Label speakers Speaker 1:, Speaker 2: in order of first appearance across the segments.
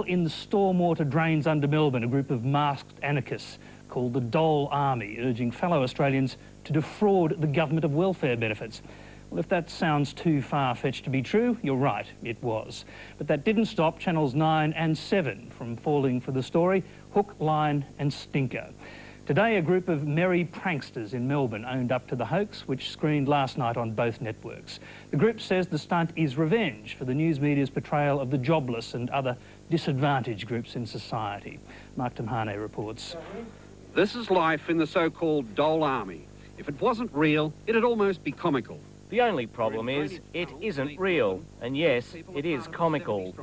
Speaker 1: in the stormwater drains under Melbourne, a group of masked anarchists called the Dole Army, urging fellow Australians to defraud the government of welfare benefits. Well, if that sounds too far-fetched to be true, you're right, it was. But that didn't stop Channels 9 and 7 from falling for the story, hook, line and stinker. Today, a group of merry pranksters in Melbourne owned up to the hoax, which screened last night on both networks. The group says the stunt is revenge for the news media's portrayal of the jobless and other disadvantaged groups in society. Mark Tamhane reports.
Speaker 2: This is life in the so-called Dole Army. If it wasn't real, it'd almost be comical.
Speaker 3: The only problem is it isn't real, and yes, it is comical.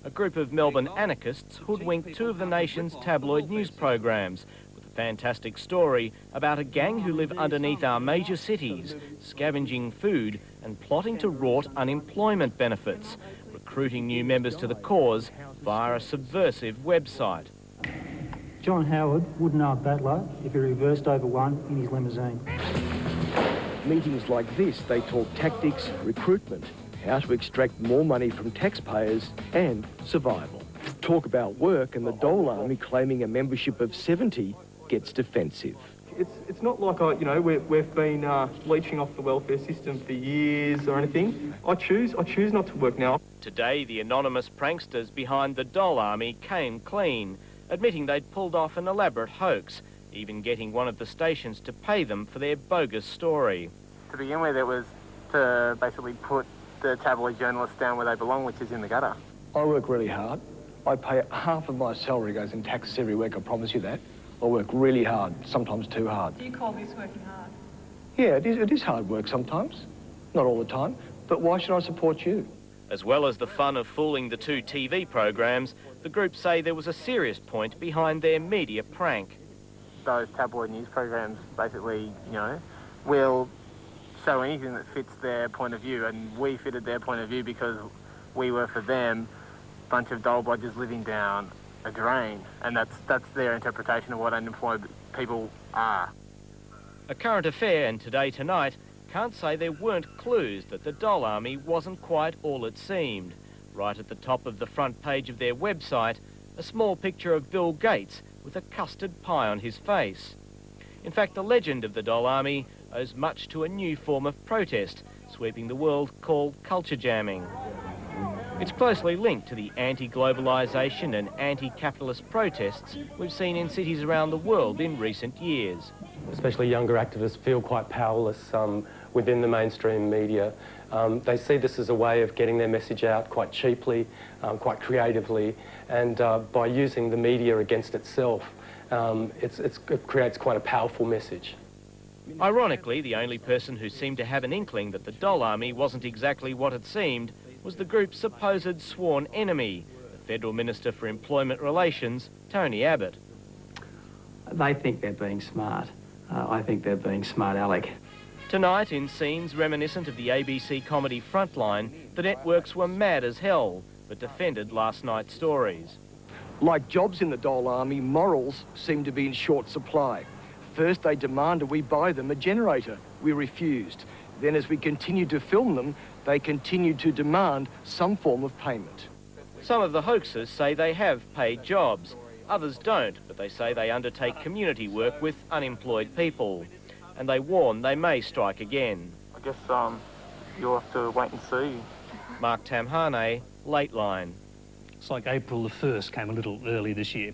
Speaker 3: A group of Melbourne anarchists hoodwinked two of the nation's tabloid news programs with a fantastic story about a gang who live underneath our major cities, scavenging food and plotting to rort unemployment benefits, recruiting new members to the cause via a subversive website.
Speaker 4: John Howard would know a battler if he reversed over one in his limousine.
Speaker 5: Meetings like this, they talk tactics, recruitment, how to extract more money from taxpayers and survival. Talk about work and the Dole Army claiming a membership of 70 gets defensive.
Speaker 6: It's not like, we've been leeching off the welfare system for years or anything. I choose not to work now.
Speaker 3: Today, the anonymous pranksters behind the Dole Army came clean, admitting they'd pulled off an elaborate hoax, even getting one of the stations to pay them for their bogus story.
Speaker 7: To begin with, it was to basically put the tabloid journalists down where they belong, which is in the gutter.
Speaker 5: I work really hard. I pay half of my salary goes in taxes every week, I promise you that. I work really hard, sometimes too hard.
Speaker 8: Do you call this working hard?
Speaker 5: Yeah, it is hard work sometimes. Not all the time. But why should I support you?
Speaker 3: As well as the fun of fooling the two TV programs, the group say there was a serious point behind their media prank.
Speaker 7: Those tabloid news programs basically, will show anything that fits their point of view, and we fitted their point of view because we were, for them, a bunch of dole blodgers living down a drain, and that's their interpretation of what unemployed people are.
Speaker 3: A current affair and Today Tonight can't say there weren't clues that the Dole Army wasn't quite all it seemed. Right at the top of the front page of their website, a small picture of Bill Gates with a custard pie on his face. In fact, the legend of the Dole Army owes much to a new form of protest sweeping the world called culture jamming. It's closely linked to the anti-globalisation and anti-capitalist protests we've seen in cities around the world in recent years.
Speaker 9: Especially younger activists feel quite powerless within the mainstream media. They see this as a way of getting their message out quite cheaply, quite creatively, and by using the media against itself, it creates quite a powerful message.
Speaker 3: Ironically, the only person who seemed to have an inkling that the Dole Army wasn't exactly what it seemed was the group's supposed sworn enemy, the Federal Minister for Employment Relations, Tony Abbott.
Speaker 4: They think they're being smart. I think they're being smart aleck.
Speaker 3: Tonight, in scenes reminiscent of the ABC comedy Frontline, the networks were mad as hell, but defended last night's stories.
Speaker 5: Like jobs in the Dole Army, morals seem to be in short supply. First, they demanded we buy them a generator. We refused. Then, as we continued to film them, they continued to demand some form of payment.
Speaker 3: Some of the hoaxers say they have paid jobs. Others don't, but they say they undertake community work with unemployed people. And they warn they may strike again.
Speaker 7: I guess you'll have to wait and see.
Speaker 3: Mark Tamhane, Late Line.
Speaker 1: It's like April the 1st came a little early this year.